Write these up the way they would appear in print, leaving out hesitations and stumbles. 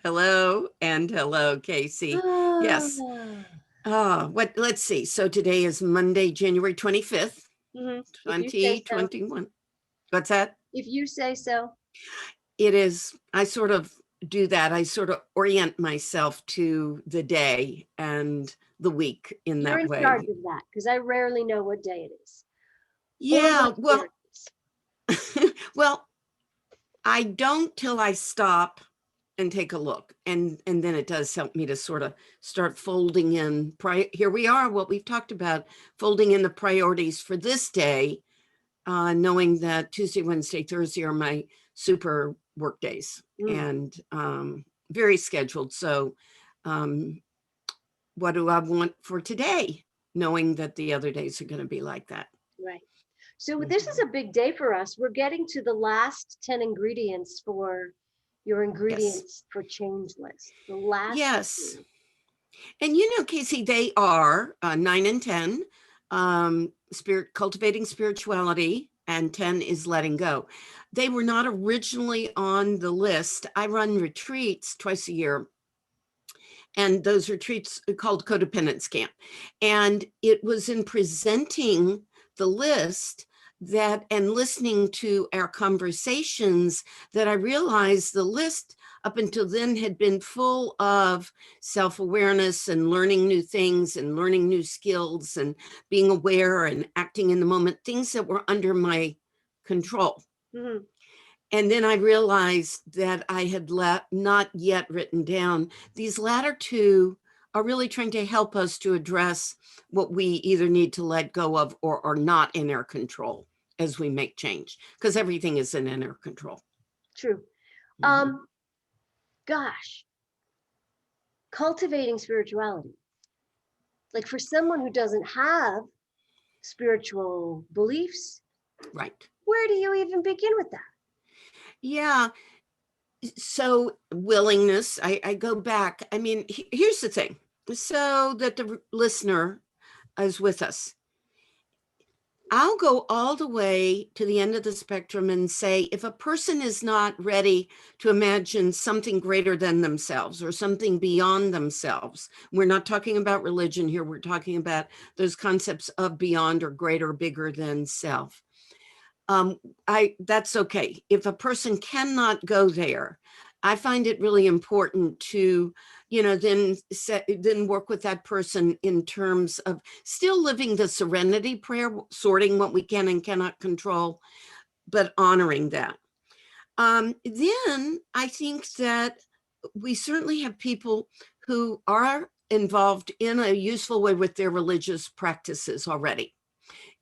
Hello and hello, Kacey. Yes. Ah. Let's see. So today is Monday, January 25th, If you say so. 2021. What's that? If you say so. It is, I sort of do that. I sort of orient myself to the day and the week in You're that in charge way. of that because I rarely know what day it is or Yeah, what year well, it is. well, I don't till I stop and take a look. And then it does help me to sort of start folding in. Here we are, what we've talked about, folding in the priorities for this day, knowing that Tuesday, Wednesday, Thursday are my super work days Mm, and very scheduled. So um, what do I want for today? Knowing that the other days are going to be like that. right. So this is Mhm. a big day for us. We're getting to the last 10 ingredients for your Yes. ingredients for change list. The last Yes. 10. And you know, Kacey, they are 9 and 10, cultivating spirituality, and 10 is letting go. They were not originally on the list. I run retreats twice a year, and those retreats are called Codependence Camp. And it was in presenting the list that and listening to our conversations that I realized the list up until then had been full of self-awareness and learning new things and learning new skills and being aware and acting in the moment, things that were under my control. Mhm. And then I realized that I had not yet written down. These latter two are really trying to help us to address what we either need to let go of or are not in our control as we make change, because everything is in our control. True. Mhm. Um, Gosh, cultivating spirituality. Like for someone who doesn't have spiritual beliefs, Right. where do you even begin with that? Yeah. So willingness, I go back. I mean, here's the thing. So that the listener is with us. I'll go all the way to the end of the spectrum and say, if a person is not ready to imagine something greater than themselves or something beyond themselves, we're not talking about religion here. We're talking about those concepts of beyond or greater, bigger than self. um, that's okay. If a person cannot go there, I find it really important to, then work with that person in terms of still living the serenity prayer, sorting what we can and cannot control, but honoring that. Then I think that we certainly have people who are involved in a useful way with their religious practices already.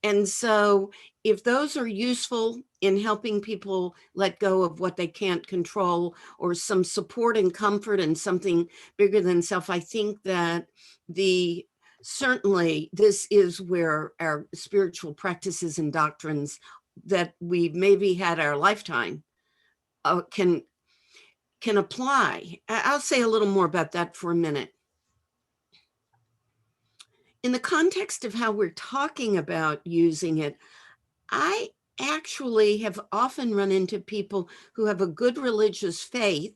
And so, if those are useful in helping people let go of what they can't control or some support and comfort and something bigger than self, I think that the certainly this is where our spiritual practices and doctrines that we maybe had our lifetime can apply. I'll say a little more about that for a minute. In the context of how we're talking about using it, I actually have often run into people who have a good religious faith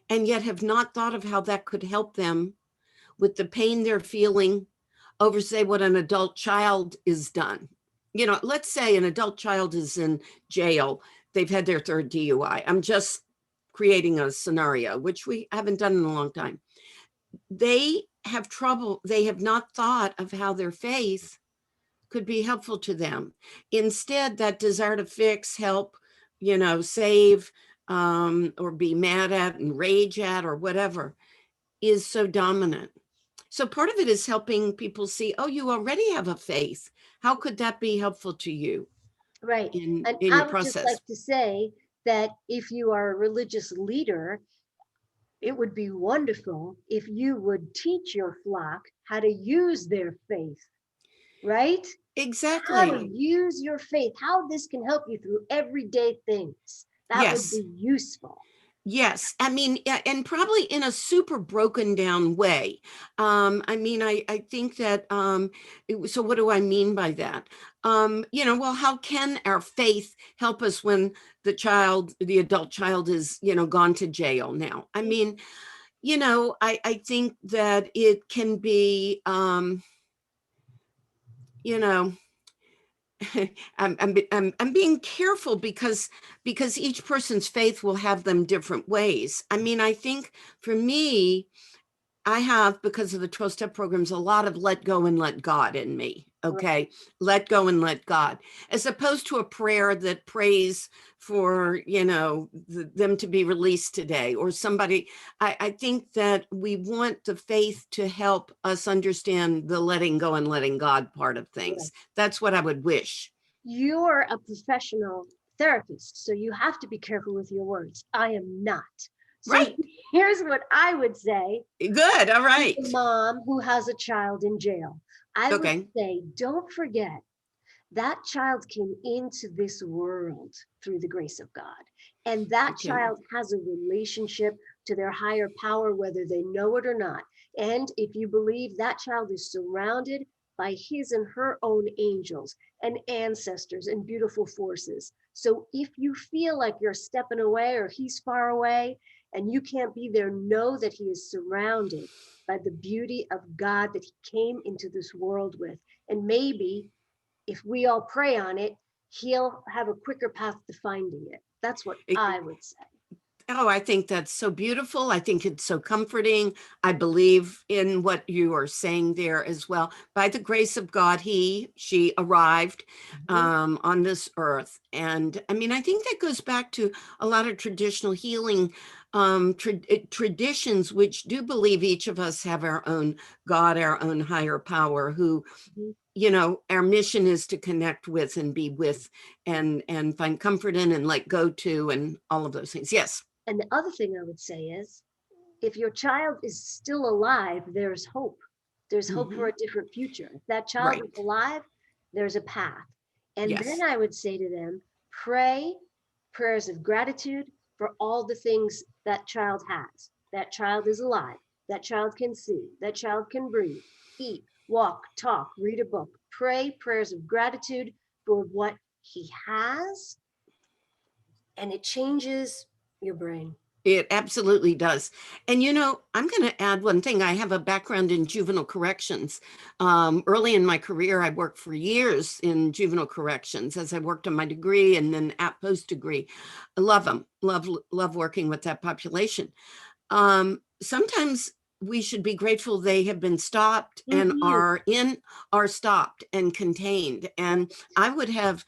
and yet have not thought of how that could help them with the pain they're feeling over, say, what an adult child is done. Let's say an adult child is in jail, they've had their third DUI. I'm just creating a scenario, which we haven't done in a long time. They have trouble, they have not thought of how their faith could be helpful to them. Instead, that desire to fix, help, save, or be mad at and rage at or whatever is so dominant. So part of it is helping people see, oh, you already have a faith. How could that be helpful to you Right. in And in I your would just process? like to say that if you are a religious leader, it would be wonderful if you would teach your flock how to use their faith, right? How to Exactly. use your faith, how this can help you through everyday things. That would Yes. be useful. Yes, I mean, and probably in a super broken down way. I mean, I think that, so what do I mean by that? well, how can our faith help us when the adult child is, gone to jail now? I mean, I think that it can be, you know, I'm being careful because each person's faith will have them different ways. I mean, I think for me, I have, because of the 12-step programs, a lot of let go and let God in me. Right. Okay. Let go and let God, as opposed to a prayer that prays for, them to be released today or somebody. I think that we want the faith to help us understand the letting go and letting God part of Right. things. That's what I would wish. You're a professional therapist, so you have to be careful with your words. I am not. So Right. here's what I would say Good. All to right. the mom who has a child in jail. I would Okay. say, don't forget that child came into this world through the grace of God. And that Okay. child has a relationship to their higher power, whether they know it or not. And if you believe that child is surrounded by his and her own angels and ancestors and beautiful forces. So if you feel like you're stepping away or he's far away and you can't be there, know that he is surrounded by the beauty of God that he came into this world with. And maybe if we all pray on it, he'll have a quicker path to finding it. That's what I would say. Oh, I think that's so beautiful. I think it's so comforting. I believe in what you are saying there as well. By the grace of God, she arrived Mhm. on this earth. And I mean, I think that goes back to a lot of traditional healing traditions, which do believe each of us have our own God, our own higher power, who Mhm. our mission is to connect with and be with and find comfort in and let go to and all of those things. Yes. And the other thing I would say is if your child is still alive, there's hope. There's hope for Hmm. a different future. If that child is Right. alive, there's a path. And then Yes. I would say to them, pray prayers of gratitude for all the things that child has. That child is alive. That child can see. That child can breathe, eat, walk, talk, read a book. Pray prayers of gratitude for what he has, and it changes your brain. It absolutely does. And I'm going to add one thing. I have a background in juvenile corrections. Early in my career, I worked for years in juvenile corrections as I worked on my degree and then at post degree. I love them. Love working with that population. Sometimes we should be grateful they have been stopped and Mhm. are stopped and contained. And I would have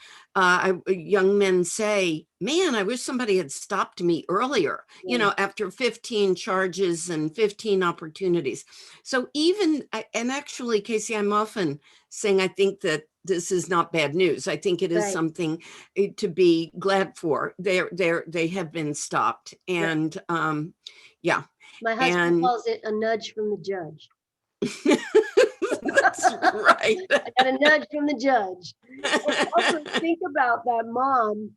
young men say, man, I wish somebody had stopped me earlier, Right, after 15 charges and 15 opportunities. So and actually, Kacey, I'm often saying I think that this is not bad news. I think it is right, something to be glad for. They have been stopped. right. And yeah. My husband And calls it a nudge from the judge. that's right. I got a nudge from the judge. And also think about that mom.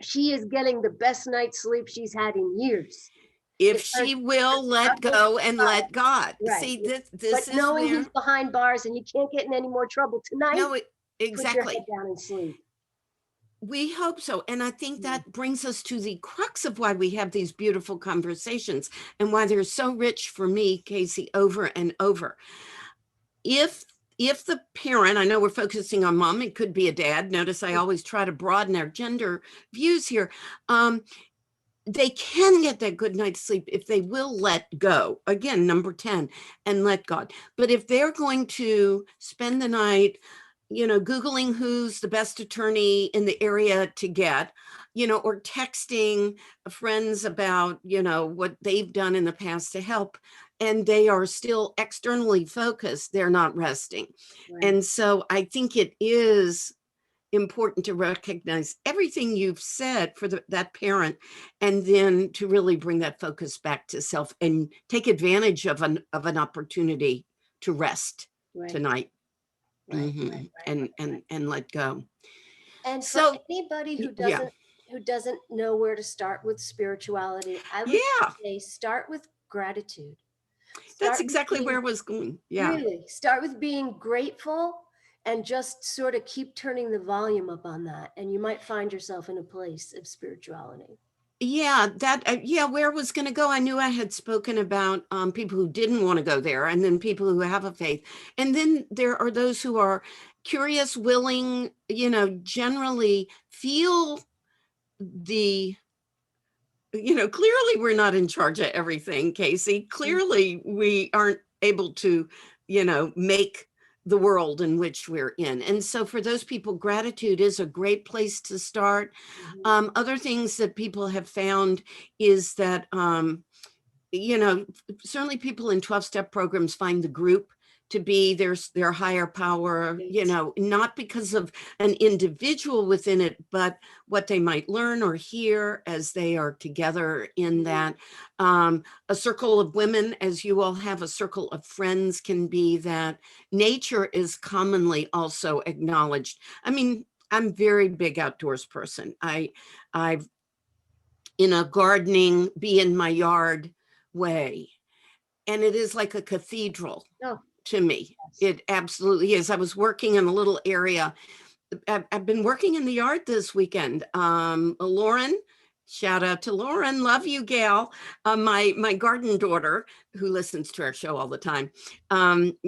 She is getting the best night's sleep she's had in years. If If her, she her will let child is go and alive, let God. right. See, But this is knowing he's where, behind bars and he can't get in any more trouble tonight, no, put your head exactly. down and sleep. We hope so. And I think Mm. that brings us to the crux of why we have these beautiful conversations and why they're so rich for me, Kacey, over and over. If the parent, I know we're focusing on mom, it could be a dad. Notice I always try to broaden our gender views here. They can get that good night's sleep if they will let go. Again, number 10, and let God. But if they're going to spend the night, Googling who's the best attorney in the area to get, or texting friends about, what they've done in the past to help, and they are still externally focused, they're not resting. Right, And so I think it is important to recognize everything you've said for that parent, and then to really bring that focus back to self and take advantage of an opportunity to rest right, tonight. right, right, right, And right, right. let go. And for So anybody yeah. who doesn't know where to start with spirituality, I would Yeah, say start with gratitude. that's Start with exactly where being I was going. Yeah. Really, start with being grateful and just sort of keep turning the volume up on that, and you might find yourself in a place of spirituality. Yeah, that yeah, where I was going to go, I knew I had spoken about people who didn't want to go there, and then people who have a faith, and then there are those who are curious, willing, generally feel the clearly we're not in charge of everything, Kacey. Mm. Clearly we aren't able to make the world in which we're in. And so for those people, gratitude is a great place to start. Mhm. Other things that people have found is that you know, certainly people in 12-step programs find the group to be their higher power, Right. not because of an individual within it, but what they might learn or hear as they are together in Mhm. that. A circle of women, as you all have, a circle of friends can be that. Nature is commonly also acknowledged. I mean, I'm very big outdoors person. I've in a gardening, be in my yard way. And it is like a cathedral Oh, to me. yes. It absolutely is. I was working in a little area. I've been working in the yard this weekend. Lauren, shout out to Lauren, love you, gal. My garden daughter, who listens to our show all the time,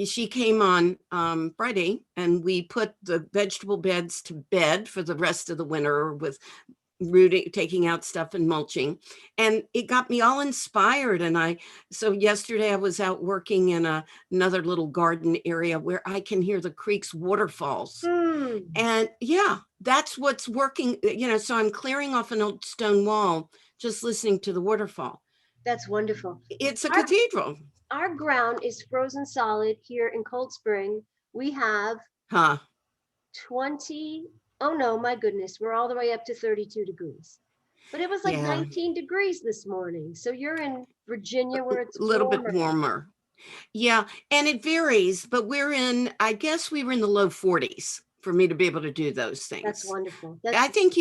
she came on Friday, and we put the vegetable beds to bed for the rest of the winter with rooting, taking out stuff and mulching. And it got me all inspired. So yesterday I was out working in another little garden area where I can hear the creek's waterfalls. Hmm. And yeah, that's what's working, so I'm clearing off an old stone wall, just listening to the waterfall. That's wonderful. It's a Our cathedral. our ground is frozen solid here in Cold Spring. We have Huh. 20, oh no, my goodness, we're all the way up to 32 degrees. But it was like Yeah. 19 degrees this morning. So you're in Virginia where it's A little bit warmer. warmer. Yeah, and it varies, but I guess we were in the low 40s for me to be able to do those That's things. wonderful. I think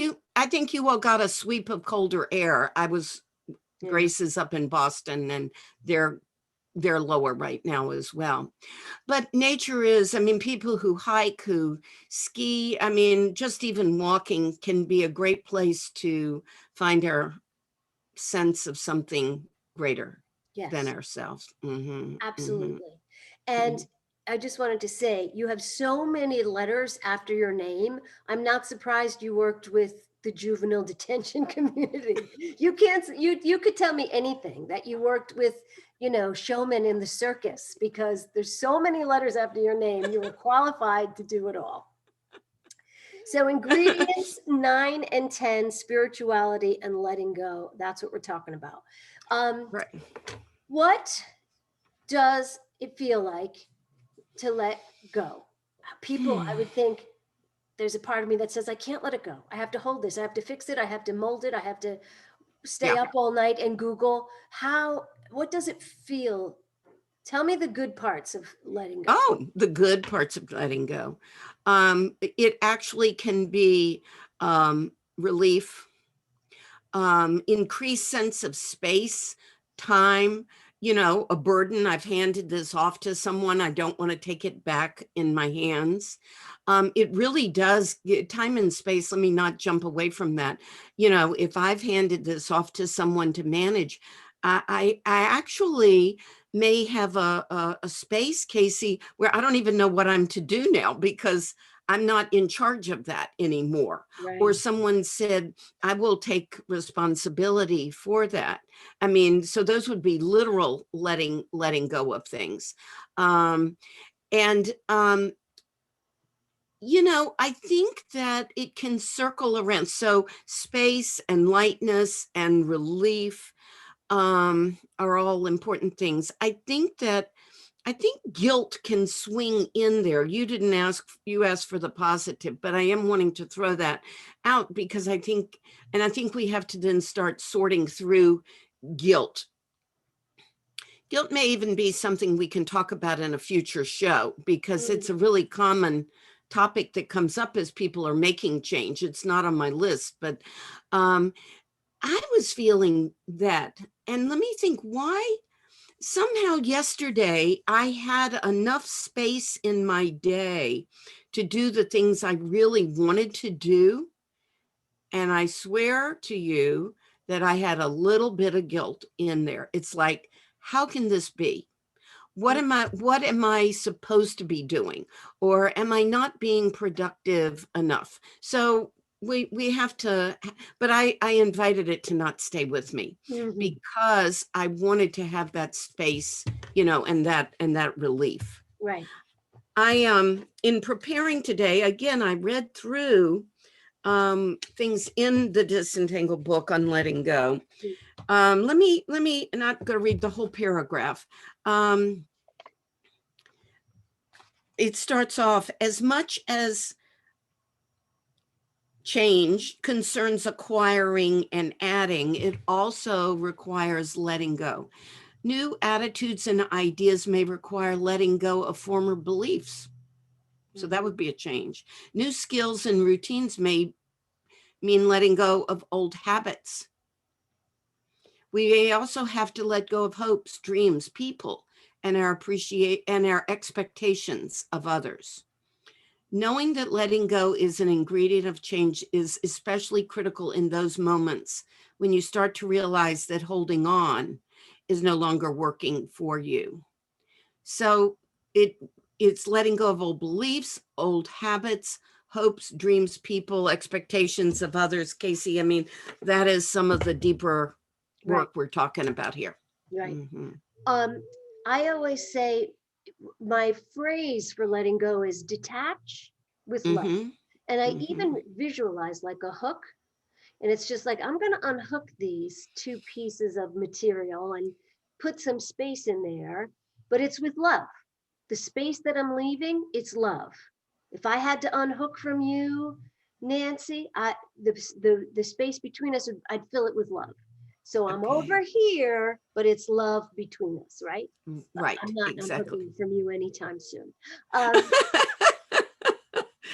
you all got a sweep of colder air. Yeah. Grace is up in Boston, and they're lower right now as well. But nature is, I mean, people who hike, who ski, I mean, just even walking can be a great place to find our sense of something greater than Yes. ourselves. Hmm. Hmm. Absolutely. And I just wanted to say, you have so many letters after your name. I'm not surprised you worked with the juvenile detention community. You can't, you could tell me anything that you worked with, showmen in the circus, because there's so many letters after your name. You were qualified to do it all. So ingredients 9 and 10, spirituality and letting go. That's what we're talking about. Right. What does it feel like to let go? People, I would think there's a part of me that says, I can't let it go. I have to hold this. I have to fix it. I have to mold it. I have to stay Yeah. up all night and Google what does it feel? Tell me the good parts of letting go. Oh, the good parts of letting go. It actually can be relief, increased sense of space, time, a burden. I've handed this off to someone. I don't want to take it back in my hands. It really does time and space. Let me not jump away from that. If I've handed this off to someone to manage, I actually may have a space, Kacey, where I don't even know what I'm to do now because I'm not in charge of that anymore. Or Right. someone said, I will take responsibility for that. I mean, so those would be literal letting go of things. And I think that it can circle around. So space and lightness and relief are all important things. I think guilt can swing in there. You asked for the positive, but I am wanting to throw that out because I think we have to then start sorting through guilt. Guilt may even be something we can talk about in a future show because Mm. it's a really common topic that comes up as people are making change. It's not on my list, but um, I was feeling that. And let me think why. Somehow yesterday I had enough space in my day to do the things I really wanted to do. And I swear to you that I had a little bit of guilt in there. It's like, how can this be? What am I supposed to be doing? Or am I not being productive enough? So we have to, but I invited it to not stay with me Mhm. because I wanted to have that space, and that relief. Right. I in preparing today, again, I read through things in the Disentangled book on letting go. Let me not going to read the whole paragraph. It starts off, as much as change concerns acquiring and adding, it also requires letting go. New attitudes and ideas may require letting go of former beliefs. So that would be a change. New skills and routines may mean letting go of old habits. We may also have to let go of hopes, dreams, people, and our expectations of others. Knowing that letting go is an ingredient of change is especially critical in those moments when you start to realize that holding on is no longer working for you. So it's letting go of old beliefs, old habits, hopes, dreams, people, expectations of others. Kacey, I mean, that is some of the deeper Right. work we're talking about here. Right. Mm-hmm. Um, I always say my phrase for letting go is detach with love. Mm-hmm. And I Mm-hmm. even visualize like a hook. And it's just like, I'm going to unhook these two pieces of material and put some space in there, but it's with love. The space that I'm leaving, it's love. If I had to unhook from you, Nancy, the space between us, I'd fill it with love. So I'm Okay. over here, but it's love between us, right? I'm Right. not Exactly. unhooking from you anytime soon. Um,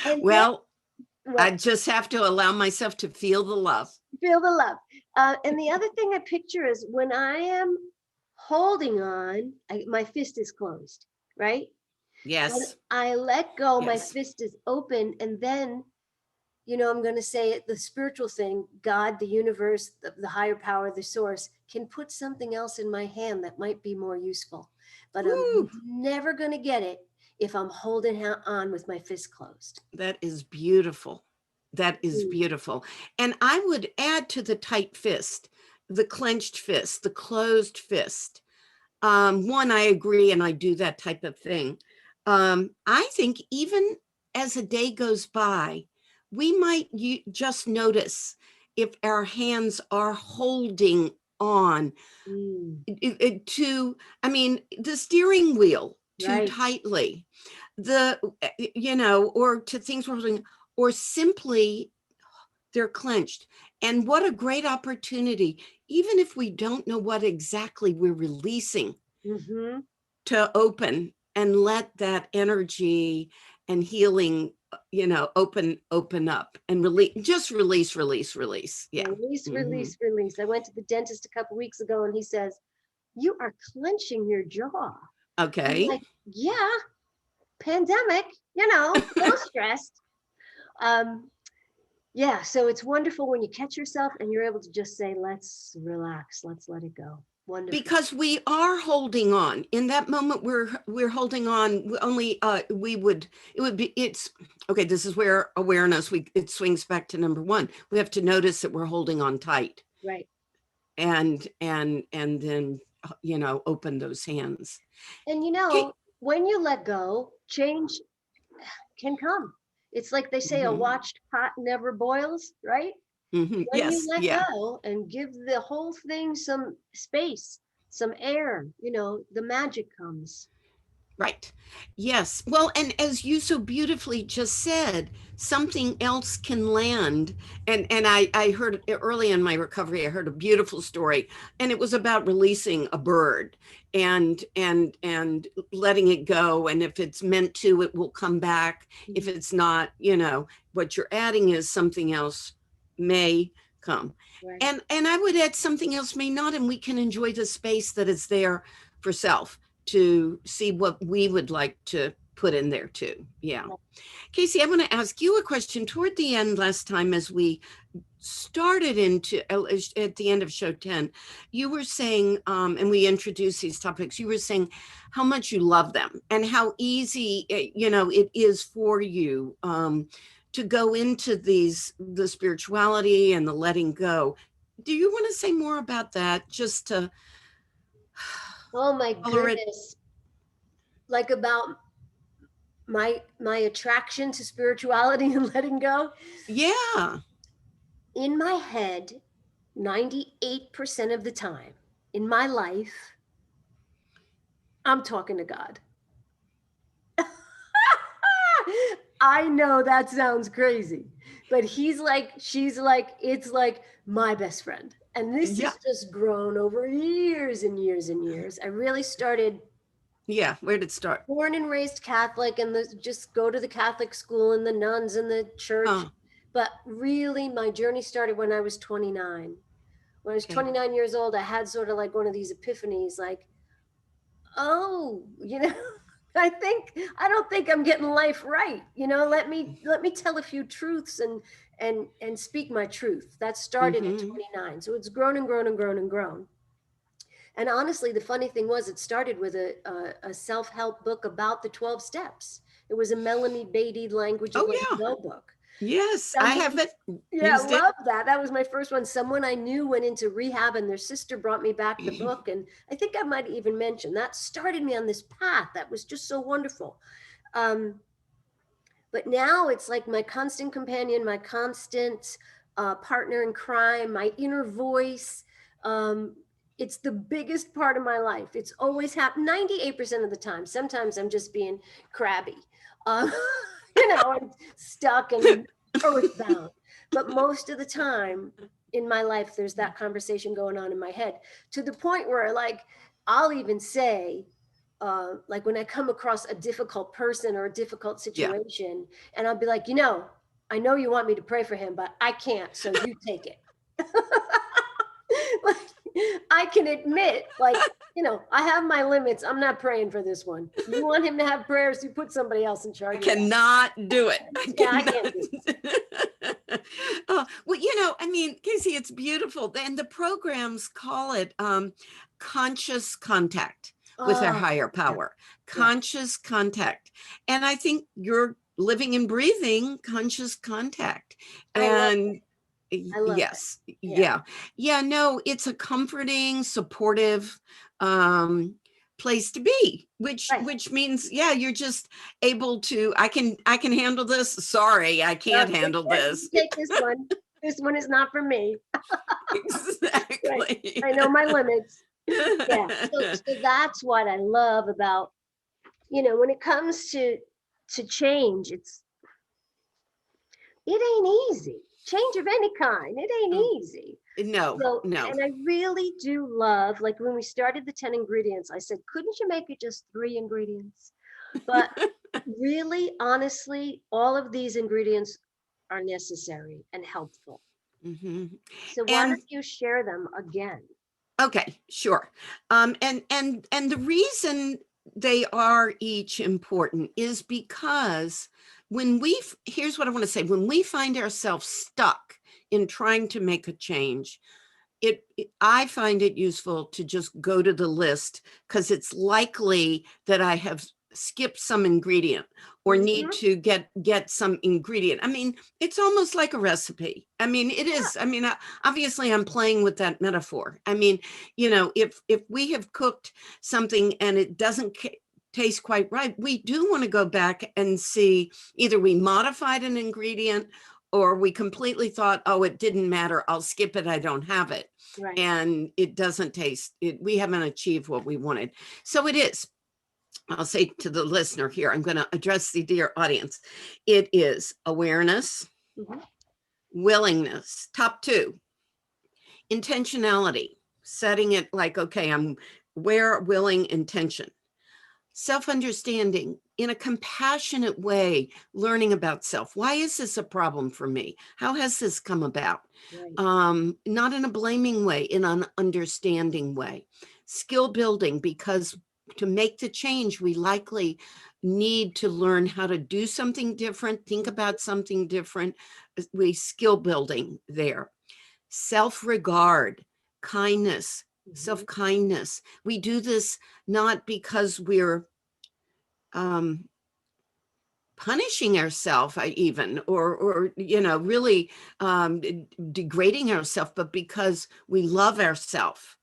and then Well, I what? just have to allow myself to feel the love. Feel the love. And the other thing I picture is when I am holding on, my fist is closed, right? When Yes. I let go, my Yes. fist is open, and then I'm going to say it, the spiritual thing, God, the universe, the higher power, the source, can put something else in my hand that might be more useful. But I'm Woo, never going to get it if I'm holding on with my fist closed. that is beautiful. That is Mm. beautiful. And I would add to the tight fist, the clenched fist, the closed fist. One, I agree, and I do that type of thing. I think even as a day goes by, we might just notice if our hands are holding on Mm. I mean, the steering wheel too Right. tightly, or to things we're holding, or simply they're clenched. And what a great opportunity, even if we don't know what exactly we're releasing, Mm-hmm. to open and let that energy and healing, open up and release. Yeah. Release, Hmm. release, release. I went to the dentist a couple weeks ago and he says, "You are clenching your jaw." I'm Okay. like, "Yeah, pandemic, a little stressed." Um, yeah, so it's wonderful when you catch yourself and you're able to just say, "Let's relax, let's let it go." Wonderful. Because we are holding on in that moment, we're holding on. Only we would it would be it's okay. This is where awareness, it swings back to number one. We have to notice that we're holding on tight, Right. and then open those hands. And Okay. when you let go, change can come. It's like they say, a Hmm. watched pot never boils, right? Hmm. When you Yes. let Yeah. go and give the whole thing some space, some air, the magic comes. Right. Yes. Well, and as you so beautifully just said, something else can land. And I heard early in my recovery, I heard a beautiful story, and it was about releasing a bird and letting it go. And if it's meant to, it will come back. If Mhm. it's not, what you're adding is something else may come. Right. And I would add something else may not, and we can enjoy the space that is there for self to see what we would like to put in there too. Yeah. Kacey, I want to ask you a question toward the end last time as we started into at the end of show 10. You were saying, and we introduced these topics, you were saying how much you love them and how easy, it is for you to go into the spirituality and the letting go. Do you want to say more about that, just to Oh my color it? goodness. Like about my attraction to spirituality and letting go. Yeah. In my head, 98% of the time in my life, I'm talking to God. I know that sounds crazy, but she's like, it's like my best friend. And this Yeah. has just grown over years and years and years. I really started Yeah. Where did it start? born and raised Catholic and just go to the Catholic school and the nuns and the church. Huh. But really, my journey started when I was 29. When I was Okay. 29 years old, I had sort of like one of these epiphanies, like, oh, I don't think I'm getting life right. Let me tell a few truths and speak my truth. That started at Mm-hmm. 29. So it's grown and grown and grown and grown. And honestly, the funny thing was, it started with a self-help book about the 12 steps. It was a Melanie Beatty Language of Oh Letting yeah. Go book. Yes, I Somebody, haven't yeah, used it. love that. That was my first one. Someone I knew went into rehab and their sister brought me back the book. And I think I might even mention that started me on this path. That was just so wonderful. Um, but now it's like my constant companion, my constant partner in crime, my inner voice. Um, it's the biggest part of my life. It's always happened 98% of the time. Sometimes I'm just being crabby, uh, I'm stuck and earthbound. But most of the time in my life, there's that conversation going on in my head, to the point where, like, I'll even say, like when I come across a difficult person or a difficult Yeah. situation, and I'll be like, I know you want me to pray for him, but I can't, so you take it. Like, I can admit, like, I have my limits. I'm not praying for this one. You want him to have prayers, you put somebody else in I charge of that. cannot do it. I Yeah, I can't do cannot. Well, I mean, Kacey, it's beautiful. And the programs call it conscious contact with our Oh, higher yeah, power, yeah. conscious contact. And I think you're living and breathing conscious contact. I love And I love that. yes, Yeah, yeah. Yeah, no, it's a comforting, supportive place to be, right. which means, yeah, you're just able to, I can handle this. Sorry, I can't handle You this. take this one. This one is not for me. Right. Exactly. I know my limits. Yeah. So that's what I love about, when it comes to change, it ain't easy. Change of any kind, it ain't Oh, easy. no, So, no. and I really do love, like when we started the 10 ingredients, I said, couldn't you make it just 3 ingredients? But really, honestly, all of these ingredients are necessary and helpful. Mhm. So why And don't you share them again? okay, sure. And the reason they are each important is because here's what I want to say: when we find ourselves stuck in trying to make a change, I find it useful to just go to the list, because it's likely that I have skipped some ingredient or need Mhm. to get some ingredient. I mean, it's almost like a recipe. I mean, it Yeah, is. I mean, obviously I'm playing with that metaphor. I mean, if we have cooked something and it doesn't taste quite right, we do want to go back and see, either we modified an ingredient or we completely thought, oh, it didn't matter, I'll skip it, I don't have it, right. and it doesn't taste it, we haven't achieved what we wanted. So it is, I'll say to the listener here, I'm going to address the dear audience, it is awareness, Mhm. willingness, top two, intentionality, setting it like, okay, I'm aware, willing, intention, self-understanding in a compassionate way, learning about self. Why is this a problem for me? How has this come about? Right. Not in a blaming way, in an understanding way. Skill building, because to make the change, we likely need to learn how to do something different, think about something different. We skill building there. Self-regard, kindness, self-kindness. We do this not because we're punishing ourselves even, or really degrading ourselves, but because we love ourselves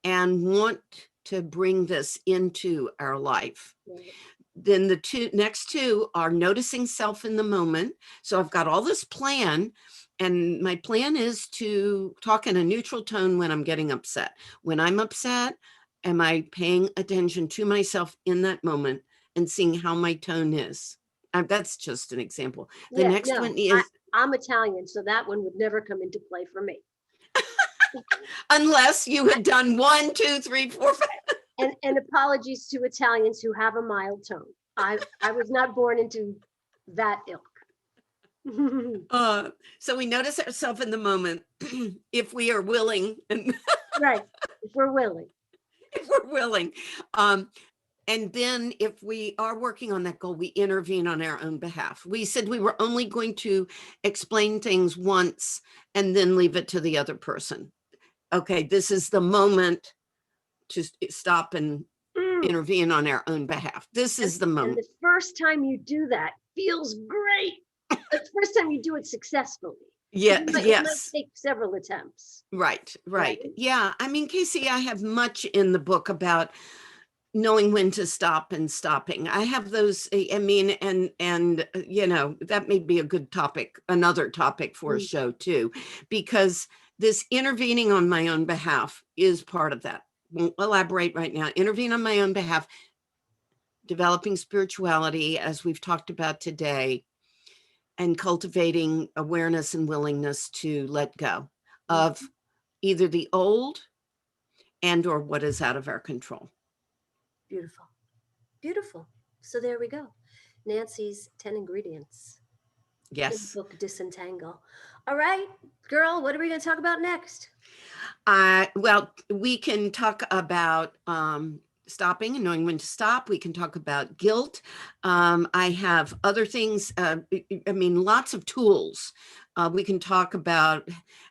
and want to bring this into our life. Then the next two are noticing self in the moment. So I've got all this plan, and my plan is to talk in a neutral tone when I'm getting upset. When I'm upset, am I paying attention to myself in that moment and seeing how my tone is? That's just an example. The Yeah, next no, one is, I'm Italian, so that one would never come into play for me. unless you had done 1, 2, 3, 4, 5. And apologies to Italians who have a mild tone. I was not born into that ilk. So we notice ourselves in the moment if we are willing, and Right, if we're willing. if we're willing. And then if we are working on that goal, we intervene on our own behalf. We said we were only going to explain things once and then leave it to the other person. Okay, this is the moment to stop and intervene on our own behalf. This is the And moment. the first time you do that feels great. The first time you do it successfully. Yeah, It might yes. take several attempts. Right. Right. Yeah. I mean, Kacey, I have much in the book about knowing when to stop and stopping. I have those, I mean, and that may be a good topic, another topic for a show too, because this intervening on my own behalf is part of that. Won't elaborate right now. Intervene on my own behalf, developing spirituality, as we've talked about today, and cultivating awareness and willingness to let go of either the old and or what is out of our control. Beautiful. Beautiful. So there we go. Nancy's 10 ingredients in the Yes. book Disentangle. All right, girl, what are we going to talk about next? Well, we can talk about stopping and knowing when to stop. We can talk about guilt. I have other things. I mean, lots of tools. We can talk about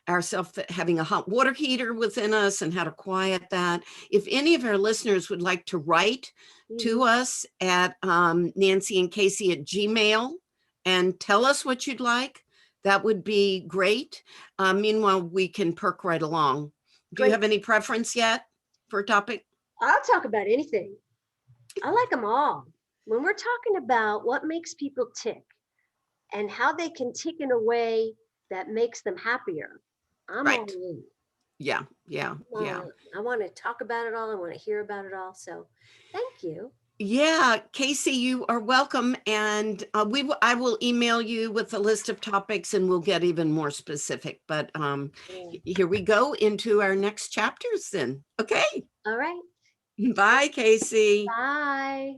ourselves having a hot water heater within us and how to quiet that. If any of our listeners would like to write to us at Nancy and Kacey at Gmail and tell us what you'd like, that would be great. Meanwhile, we can perk right along. Do you have any preference yet for a topic? I'll talk about anything. I like them all. When we're talking about what makes people tick and how they can tick in a way that makes them happier, I'm all in. Yeah. I want to talk about it all. I want to hear about it all. So thank you. Yeah, Kacey, you are welcome. And I will email you with a list of topics and we'll get even more specific. But here we go into our next chapters then. Okay. All right. Bye, Kacey. Bye.